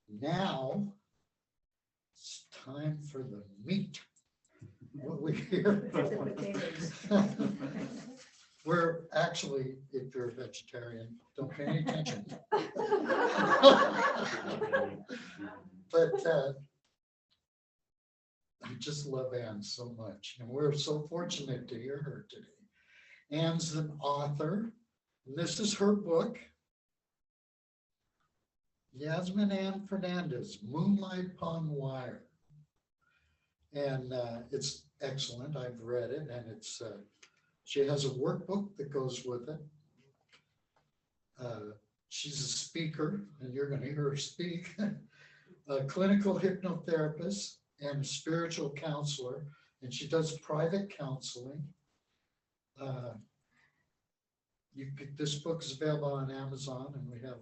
Now it's time for the meat. What we hear. The potatoes. We're actually, if you're a vegetarian, don't pay any attention. But I just love Anne so much, and we're so fortunate to hear her today. Anne's an author, and this is her book. Yasmin Ann Fernandez, Moonlight Upon Wire. And it's excellent. I've read it, and it's she has a workbook that goes with it. She's a speaker, and you're going to hear her speak. A clinical hypnotherapist and a spiritual counselor, and she does private counseling. This book is available on Amazon, and we have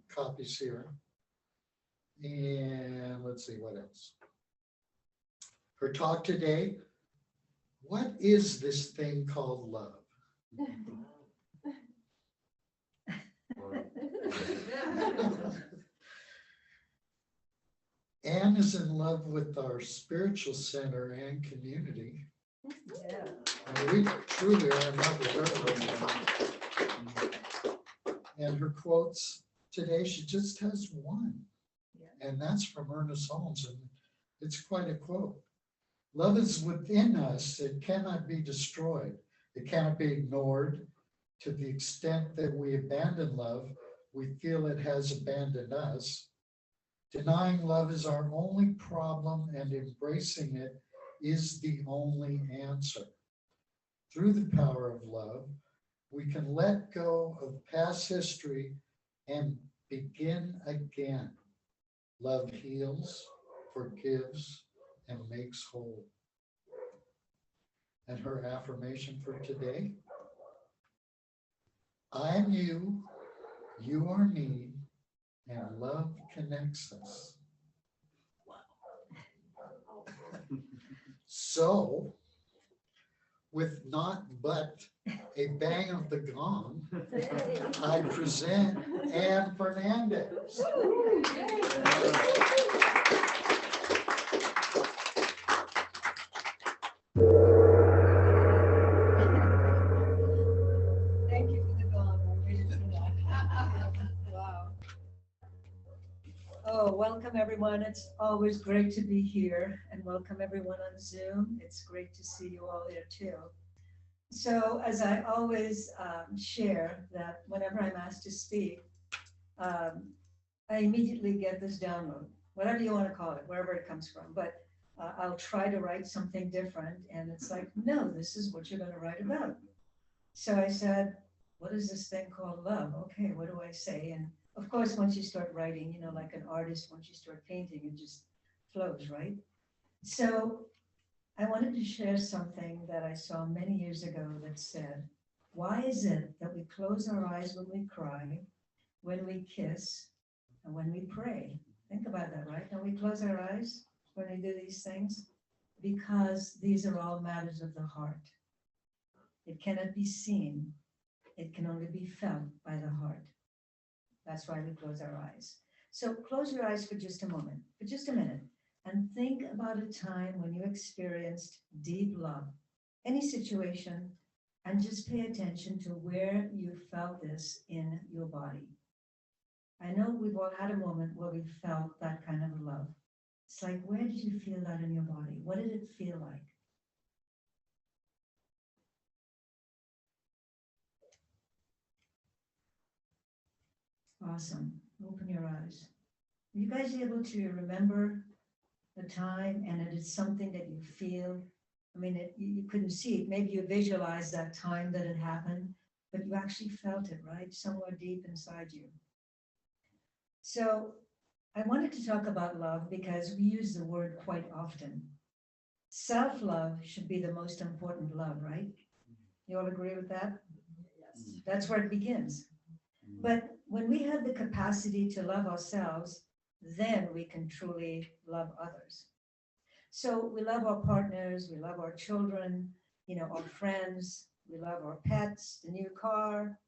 copies here. And let's see what else. Her talk today, what is this thing called love? Anne is in love with our spiritual center and community. Yeah. And we truly are in love with her. And her quotes today, she just has one. Yeah. And that's from Ernest Holmes, and it's quite a quote. Love is within us. It cannot be destroyed. It cannot be ignored. To the extent that we abandon love, we feel it has abandoned us. Denying love is our only problem, and embracing it is the only answer. Through the power of love, we can let go of past history and begin again. Love heals, forgives, and makes whole. And her affirmation for today, I am you, you are me, and love connects us. So, with not but a bang of the gong, I present Anne Fernandez. Thank you for the gong. I waited for that. Wow. Oh, welcome everyone. It's always great to be here, and welcome everyone on Zoom. It's great to see you all here too. So as I always share that whenever I'm asked to speak, I immediately get this download, whatever you want to call it, wherever it comes from. But I'll try to write something different, and it's like, no, this is what you're going to write about. So I said, what is this thing called love? Okay, what do I say? And of course, once you start writing, you know, like an artist, once you start painting, it just flows, right? So I wanted to share something that I saw many years ago that said, why is it that we close our eyes when we cry, when we kiss, and when we pray? Think about that, right? Don't we close our eyes when we do these things? Because these are all matters of the heart. It cannot be seen. It can only be felt by the heart. That's why we close our eyes. So close your eyes for just a moment, for just a minute, and think about a time when you experienced deep love, any situation, and just pay attention to where you felt this in your body. I know we've all had a moment where we felt that kind of love. It's like, where did you feel that in your body? What did it feel like? Awesome. Open your eyes. Are you guys able to remember the time, and it is something that you feel? I mean, you couldn't see it. Maybe you visualized that time that it happened, but you actually felt it, right? Somewhere deep inside you. So I wanted to talk about love because we use the word quite often. Self-love should be the most important love, right? You all agree with that? Yes. That's where it begins. But when we have the capacity to love ourselves, then we can truly love others. So we love our partners, we love our children, you know, our friends, we love our pets, the new car,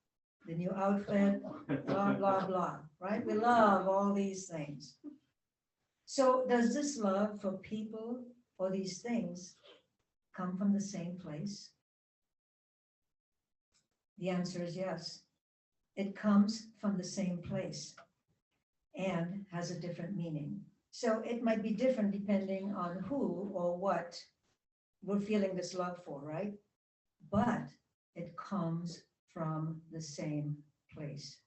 the new outfit, blah, blah, blah, right? We love all these things. So does this love for people or these things come from the same place? The answer is yes. It comes from the same place and has a different meaning. So it might be different depending on who or what we're feeling this love for, right? But it comes from the same place.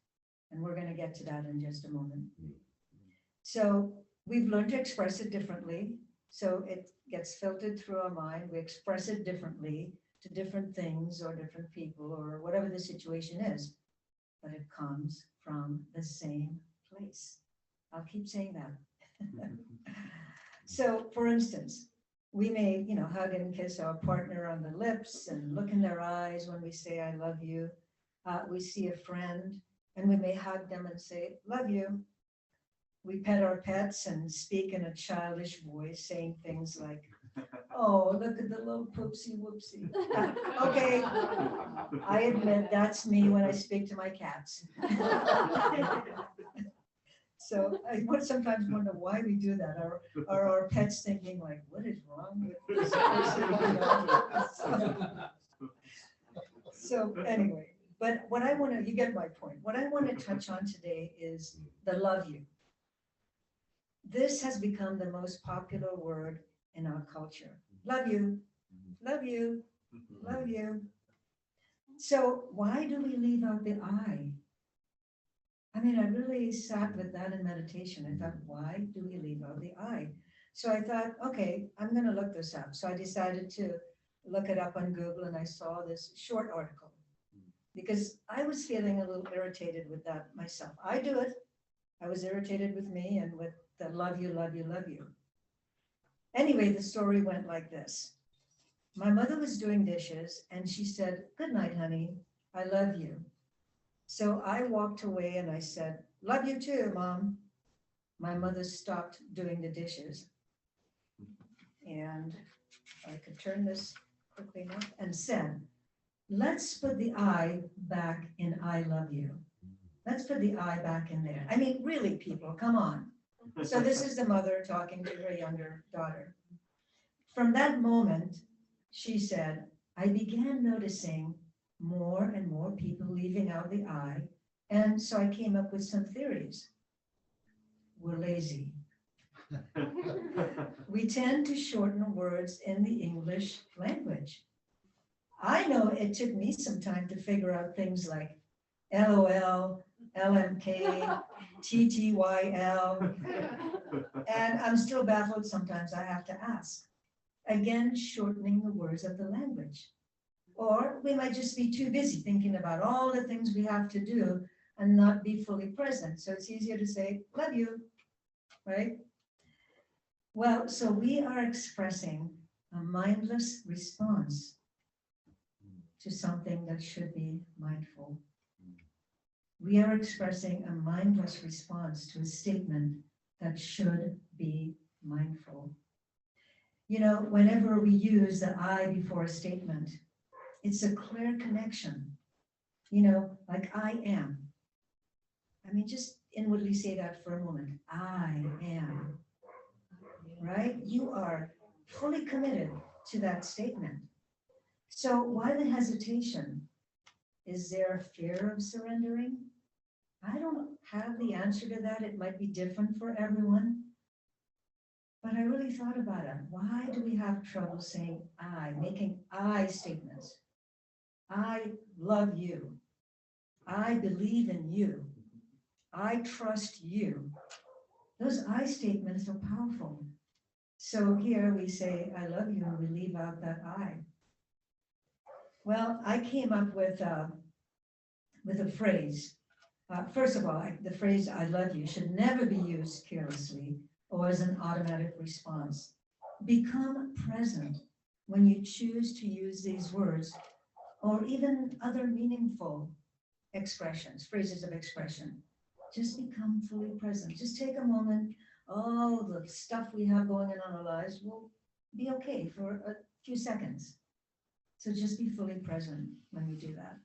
And we're going to get to that in just a moment. So we've learned to express it differently. So it gets filtered through our mind. We express it differently to different things or different people or whatever the situation is. But it comes from the same place. I'll keep saying that. So for instance, we may, hug and kiss our partner on the lips and look in their eyes when we say, I love you. We see a friend and we may hug them and say, love you. We pet our pets and speak in a childish voice, saying things like, oh, look at the little poopsie whoopsie. Okay, I admit that's me when I speak to my cats. So I would sometimes wonder why we do that. Are our pets thinking like, what is wrong with this person? So anyway, but what I want to, you get my point. What I want to touch on today is the love you. This has become the most popular word in our culture. Love you, love you, love you. So why do we leave out the I? I mean, I really sat with that in meditation. I thought, why do we leave out the I? So I thought, okay, I'm going to look this up. So I decided to look it up on Google and I saw this short article because I was feeling a little irritated with that myself. I do it. I was irritated with me and with the love you, love you, love you. Anyway, the story went like this. My mother was doing dishes and she said, good night, honey. I love you. So I walked away and I said, love you too, Mom. My mother stopped doing the dishes. And I could turn this quickly enough and said, let's put the I back in I love you. Let's put the I back in there. I mean, really, people, come on. So this is the mother talking to her younger daughter. From that moment, she said, I began noticing more and more people leaving out the I, and so I came up with some theories. We're lazy. We tend to shorten words in the English language. I know it took me some time to figure out things like LOL, LMK, TTYL, and I'm still baffled sometimes. I have to ask. Again, shortening the words of the language. Or we might just be too busy thinking about all the things we have to do and not be fully present. So it's easier to say, love you, right? Well, so we are expressing a mindless response to something that should be mindful. We are expressing a mindless response to a statement that should be mindful. Whenever we use the I before a statement, it's a clear connection, like I am. I mean, just inwardly say that for a moment. I am, right? You are fully committed to that statement. So why the hesitation? Is there a fear of surrendering? I don't have the answer to that. It might be different for everyone. But I really thought about it. Why do we have trouble saying I, making I statements? I love you. I believe in you. I trust you. Those I statements are powerful. So here we say, I love you, and we leave out that I. Well, I came up with a phrase. First of all, the phrase I love you should never be used carelessly or as an automatic response. Become present when you choose to use these words or even other meaningful expressions, phrases of expression. Just become fully present. Just take a moment. All the stuff we have going on in our lives will be okay for a few seconds. So just be fully present when we do that.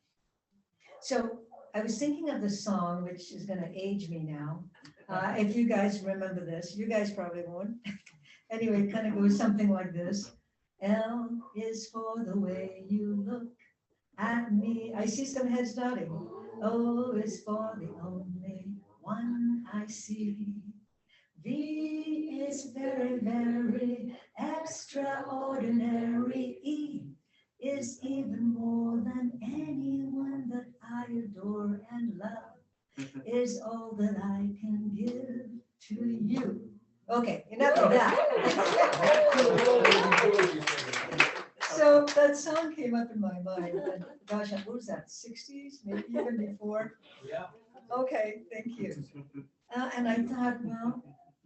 So I was thinking of the song, which is going to age me now, If you guys remember this, you guys probably won't. Anyway, it kind of goes something like this. L is for the way you look at me. I see some heads nodding. O is for the only one I see. V is very, very extraordinary. E is even more than anyone that I adore and love. Is all that I can give to you. Okay, enough of that. So that song came up in my mind. And gosh, what was that, 60s, maybe even before? Yeah. Okay, thank you. And I thought, well,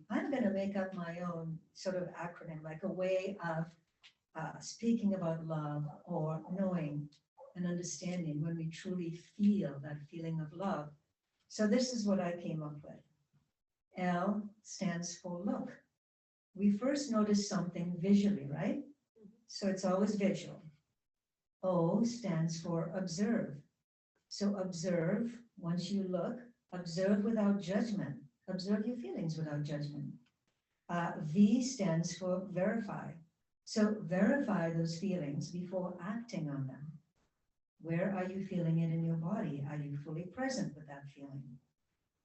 I'm going to make up my own sort of acronym, like a way of speaking about love or knowing and understanding when we truly feel that feeling of love. So this is what I came up with. L stands for look. We first notice something visually, right? So it's always visual. O stands for observe. So observe, once you look, observe without judgment. Observe your feelings without judgment. V stands for verify. So verify those feelings before acting on them. Where are you feeling it in your body? Are you fully present with that feeling?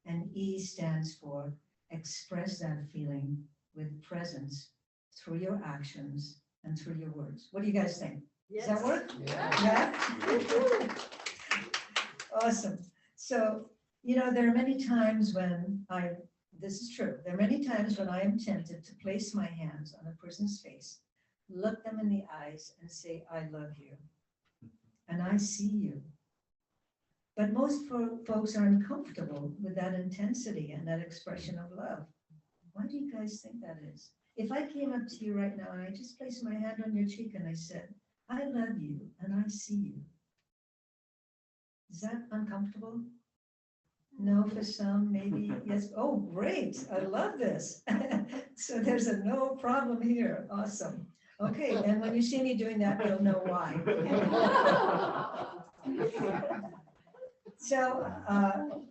And E stands for express that feeling with presence through your actions and through your words. What do you guys think? Does that work? Yeah. Yeah? Awesome. So, there are many times when this is true, there are many times when I am tempted to place my hands on a person's face, look them in the eyes and say, I love you. And I see you. But most folks are uncomfortable with that intensity and that expression of love. Why do you guys think that is? If I came up to you right now and I just placed my hand on your cheek and I said, I love you and I see you. Is that uncomfortable? No, for some, maybe, yes. Oh, great. I love this. So there's a no problem here. Awesome. Okay, and when you see me doing that, you'll know why. So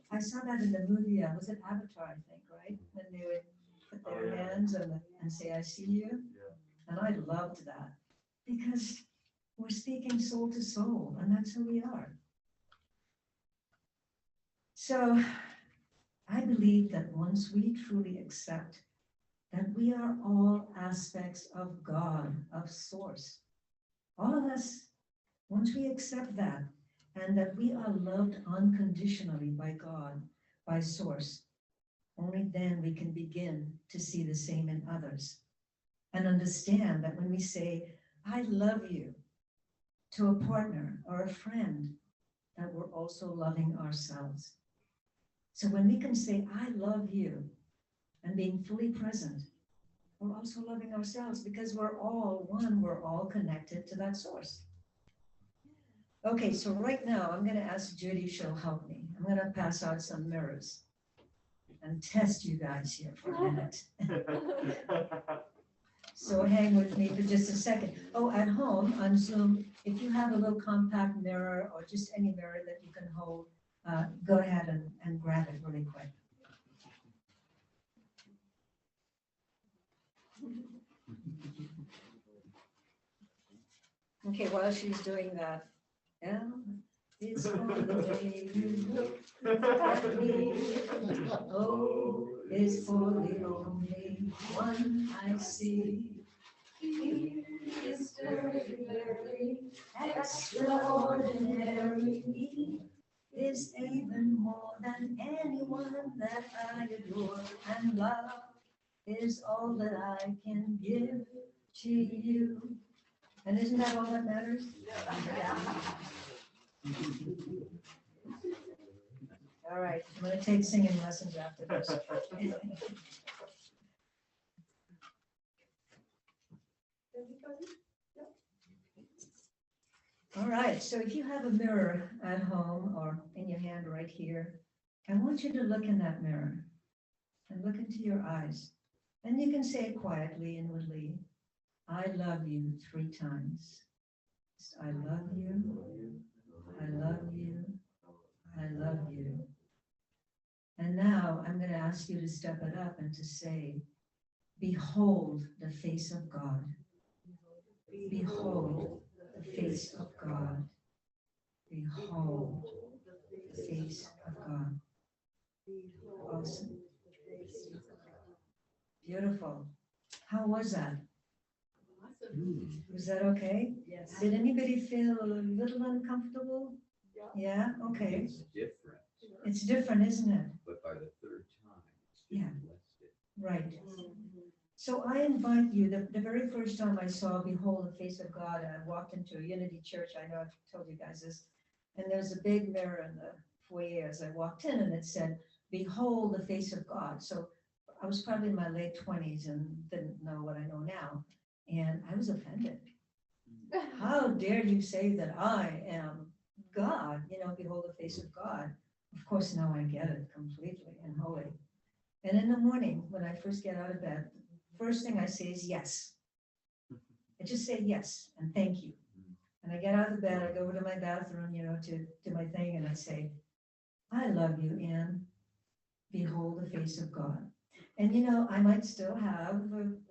I saw that in the movie, was it Avatar, I think, right? When they would put their hands and say, I see you. And I loved that because we're speaking soul to soul, and that's who we are. So I believe that once we truly accept that we are all aspects of God, of Source, all of us, once we accept that, and that we are loved unconditionally by God, by Source, only then we can begin to see the same in others and understand that when we say, I love you, to a partner or a friend, that we're also loving ourselves. So when we can say, I love you, and being fully present, we're also loving ourselves because we're all one, we're all connected to that source. Okay, so right now I'm going to ask Judy if she'll help me. I'm going to pass out some mirrors and test you guys here for a minute. So hang with me for just a second. Oh, at home on Zoom, if you have a little compact mirror or just any mirror that you can hold, go ahead and grab it really quick. Okay, while she's doing that, L is for the way you look at me. O is for the only one I see. E is very, very extraordinary. E is even more than anyone that I adore and love. Is all that I can give to you. And isn't that all that matters? Yeah. All right, I'm going to take singing lessons after this. All right, so if you have a mirror at home or in your hand right here, I want you to look in that mirror and look into your eyes. And you can say it quietly, inwardly, I love you 3 times. I love you, I love you, I love you. And now I'm going to ask you to step it up and to say, behold the face of God. Behold the face of God. Behold the face of God. Awesome. Beautiful. How was that? Was that okay? Yes. Did anybody feel a little uncomfortable? Yeah, okay. It's different, It's different, isn't it? but by the third time, it's Yeah. less different. Right. So I invite you, the very first time I saw Behold the Face of God, I walked into a Unity church, I know I've told you guys this, and there was a big mirror in the foyer as I walked in, and it said, Behold the Face of God. So I was probably in my late 20s and didn't know what I know now, and I was offended. How dare you say that I am God, behold the face of God. Of course, now I get it completely and wholly. And in the morning, when I first get out of bed, first thing I say is yes. I just say yes and thank you. And I get out of the bed, I go over to my bathroom, to do my thing, and I say, I love you, Anne. Behold the face of God. And I might still have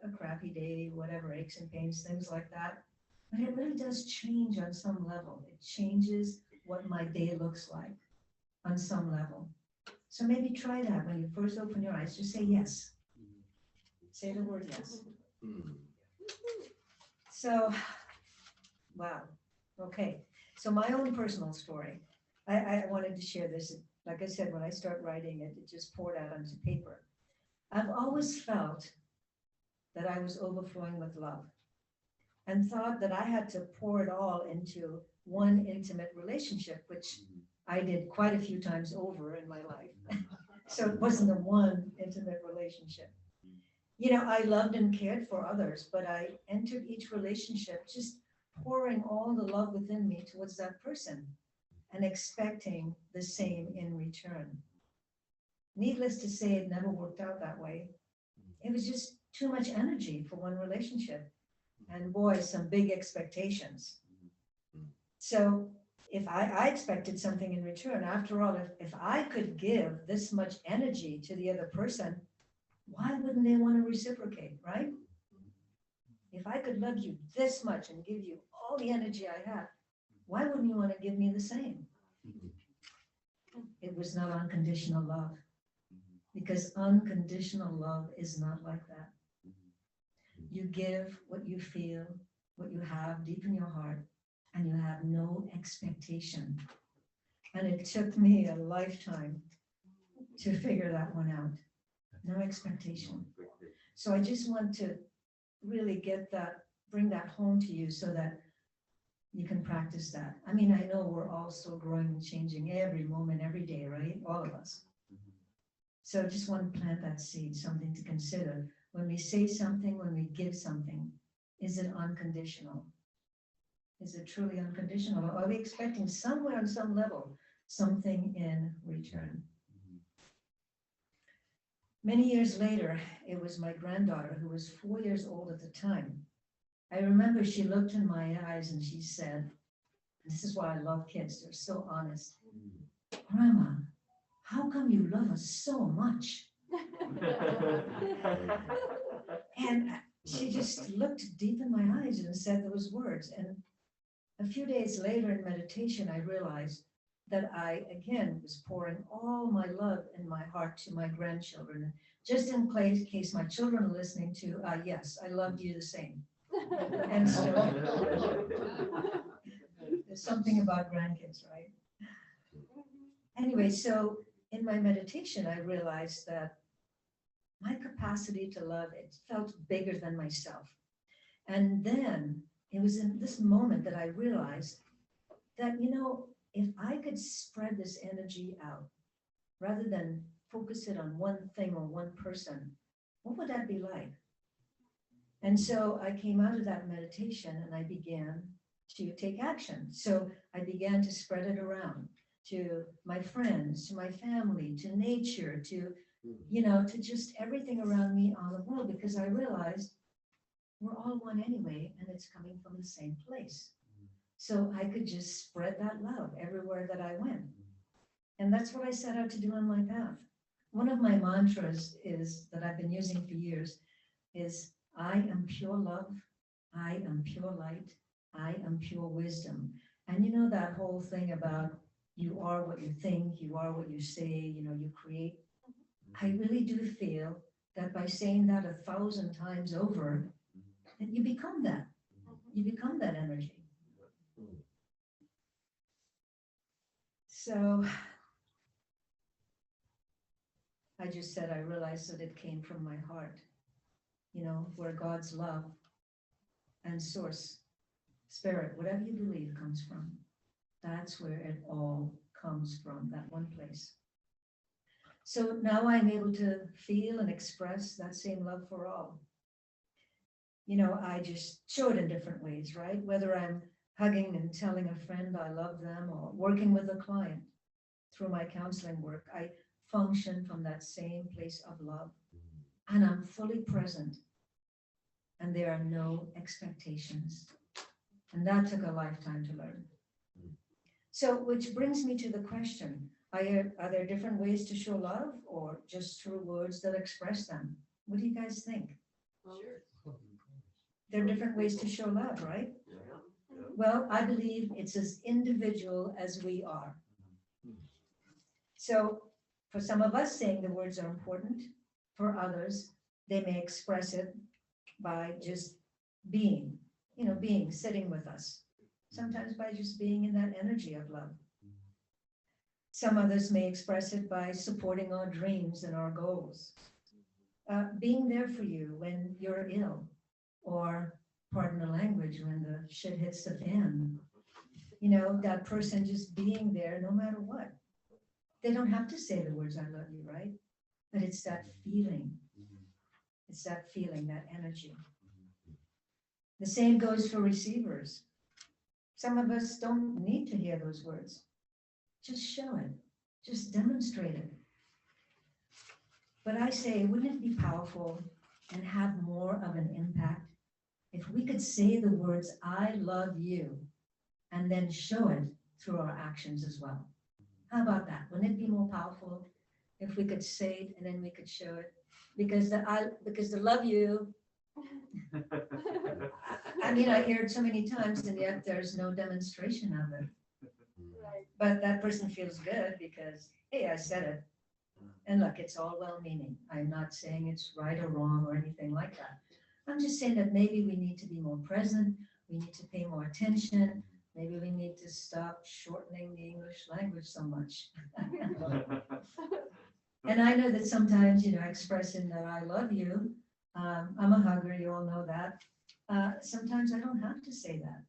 a crappy day, whatever, aches and pains, things like that. But it really does change on some level. It changes what my day looks like on some level. So maybe try that when you first open your eyes, just say yes. Say the word yes. So, wow. Okay. So my own personal story, I wanted to share this. Like I said, when I start writing it, it just poured out onto paper. I've always felt that I was overflowing with love and thought that I had to pour it all into one intimate relationship, which I did quite a few times over in my life. So it wasn't a one intimate relationship. I loved and cared for others, but I entered each relationship just pouring all the love within me towards that person and expecting the same in return. Needless to say, it never worked out that way. It was just too much energy for one relationship. And boy, some big expectations. So if I expected something in return, after all, if I could give this much energy to the other person, why wouldn't they want to reciprocate, right? If I could love you this much and give you all the energy I have, why wouldn't you want to give me the same? It was not unconditional love, because unconditional love is not like that. You give what you feel, what you have deep in your heart, and you have no expectation. And it took me a lifetime to figure that one out. No expectation. So I just want to really bring that home to you so that you can practice that. I mean, I know we're all still growing and changing every moment, every day, right? All of us. So I just want to plant that seed, something to consider. When we say something, when we give something, is it unconditional? Is it truly unconditional? Or are we expecting somewhere on some level something in return? Many years later, it was my granddaughter, who was 4 years old at the time. I remember she looked in my eyes and she said, this is why I love kids, they're so honest. Grandma, how come you love us so much? And she just looked deep in my eyes and said those words. And a few days later in meditation, I realized that I, again, was pouring all my love and my heart to my grandchildren. Just in case my children are listening to, yes, I loved you the same. And so there's something about grandkids, right? Anyway, so in my meditation, I realized that my capacity to love, it felt bigger than myself. And then it was in this moment that I realized that, if I could spread this energy out rather than focus it on one thing or one person, what would that be like? And so I came out of that meditation and I began to take action. So I began to spread it around to my friends, to my family, to nature, to just everything around me on the world, because I realized we're all one anyway, and it's coming from the same place. So I could just spread that love everywhere that I went. And that's what I set out to do on my path. one of my mantras is that I've been using for years is I am pure love, I am pure light, I am pure wisdom. And you know that whole thing about you are what you think, you are what you say, you create. I really do feel that by saying that 1,000 times over, that you become that. You become that energy. So I just said I realized that it came from my heart, where God's love and source, spirit, whatever you believe comes from. That's where it all comes from, that one place. So now I'm able to feel and express that same love for all. I just show it in different ways, right? Whether I'm hugging and telling a friend I love them or working with a client through my counseling work, I function from that same place of love. And I'm fully present. And there are no expectations. And that took a lifetime to learn. So, which brings me to the question, are there different ways to show love or just through words that express them? What do you guys think? Sure. There are different ways to show love, right? Well, I believe it's as individual as we are. So for some of us, saying the words are important. For others, they may express it by just being, sitting with us. Sometimes by just being in that energy of love. Some others may express it by supporting our dreams and our goals. Being there for you when you're ill, or pardon the language, when the shit hits the fan. That person just being there no matter what. They don't have to say the words, I love you, right? But it's that feeling. It's that feeling, that energy. The same goes for receivers. Some of us don't need to hear those words. Just show it. Just demonstrate it. But I say, wouldn't it be powerful and have more of an impact if we could say the words, I love you, and then show it through our actions as well? How about that? Wouldn't it be more powerful if we could say it and then we could show it? Because the love you, I hear it so many times and yet there's no demonstration of it. Right. But that person feels good because, hey, I said it. And look, it's all well-meaning. I'm not saying it's right or wrong or anything like that. I'm just saying that maybe we need to be more present. We need to pay more attention. Maybe we need to stop shortening the English language so much. And I know that sometimes, expressing that I love you, I'm a hugger, you all know that. Sometimes I don't have to say that.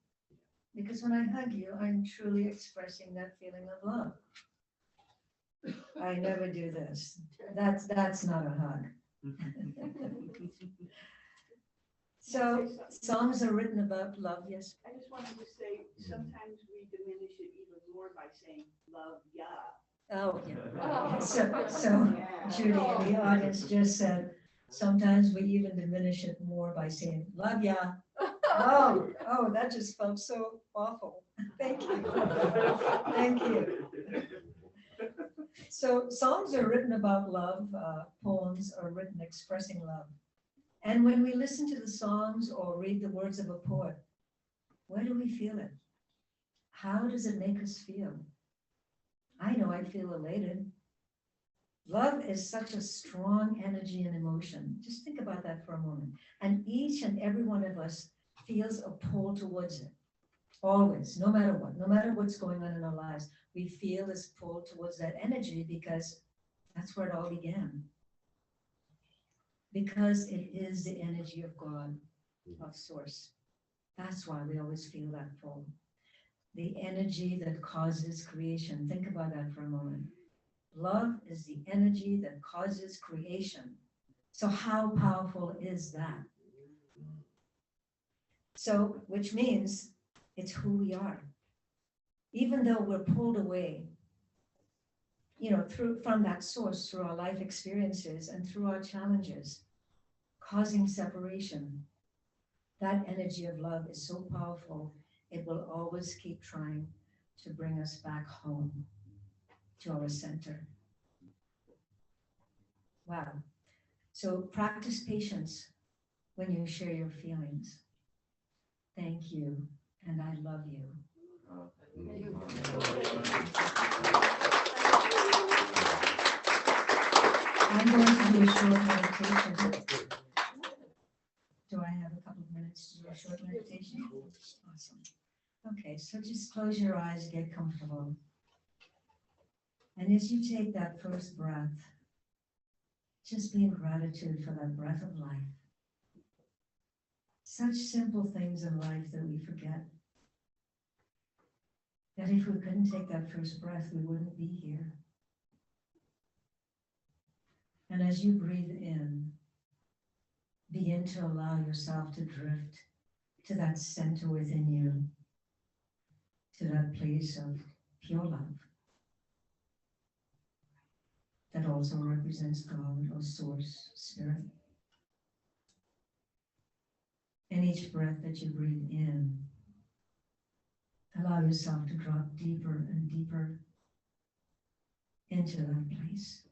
Because when I hug you, I'm truly expressing that feeling of love. I never do this. That's not a hug. So songs are written about love, yes. I just wanted to say, sometimes we diminish it even more by saying, love ya. Oh, yeah. Oh. So Judy in the audience just said, sometimes we even diminish it more by saying, love ya. Oh, that just felt so awful. Thank you. Thank you. So songs are written about love, poems are written expressing love. And when we listen to the songs or read the words of a poet, where do we feel it? How does it make us feel? I know I feel elated. Love is such a strong energy and emotion. Just think about that for a moment. And each and every one of us feels a pull towards it. Always, no matter what, no matter what's going on in our lives, we feel this pull towards that energy because that's where it all began. Because it is the energy of God, of source. That's why we always feel that pull. The energy that causes creation. Think about that for a moment. Love is the energy that causes creation. So how powerful is that? So, which means it's who we are. Even though we're pulled away, from that source, through our life experiences and through our challenges, causing separation, that energy of love is so powerful, it will always keep trying to bring us back home to our center. Wow. So practice patience when you share your feelings. Thank you, and I love you. I'm going to do a short meditation. Do I have a couple of minutes to do a short meditation? Awesome. Okay, so just close your eyes, get comfortable. And as you take that first breath, just be in gratitude for that breath of life. Such simple things in life that we forget. That if we couldn't take that first breath, we wouldn't be here. And as you breathe in, begin to allow yourself to drift to that center within you, to that place of pure love that also represents God or Source, Spirit. And each breath that you breathe in, allow yourself to drop deeper and deeper into that place.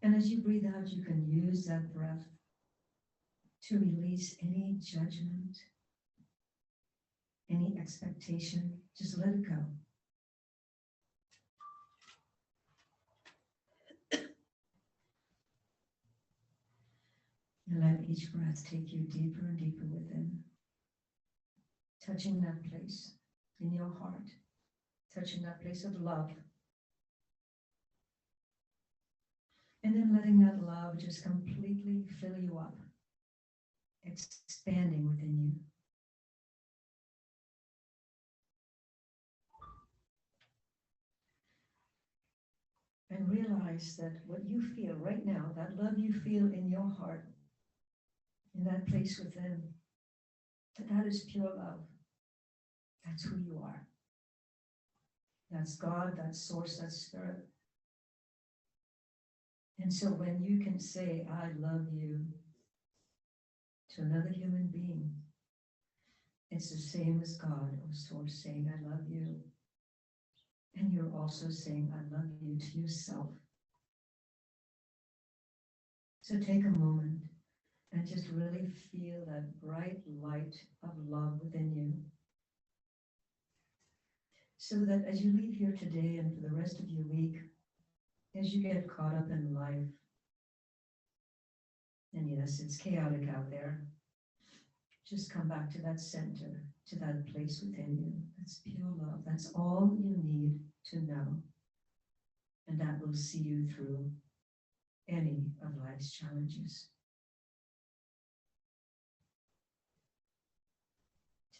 And as you breathe out, you can use that breath to release any judgment, any expectation. Just let it go. And let each breath take you deeper and deeper within, touching that place in your heart, touching that place of love. And then letting that love just completely fill you up, expanding within you. And realize that what you feel right now, that love you feel in your heart, in that place within, that is pure love. That's who you are. That's God, that's Source, that's Spirit. And so when you can say, I love you, to another human being, it's the same as God or Source saying, I love you. And you're also saying, I love you to yourself. So take a moment and just really feel that bright light of love within you. So that as you leave here today and for the rest of your week, as you get caught up in life, and yes, it's chaotic out there, just come back to that center, to that place within you. That's pure love. That's all you need to know. And that will see you through any of life's challenges.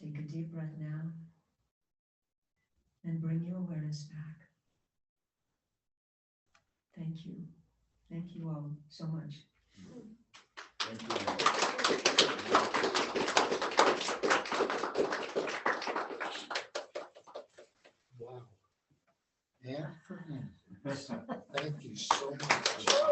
Take a deep breath now and bring your awareness back. Thank you. Thank you all so much. Thank you. Wow. And Fernandez, thank you so much.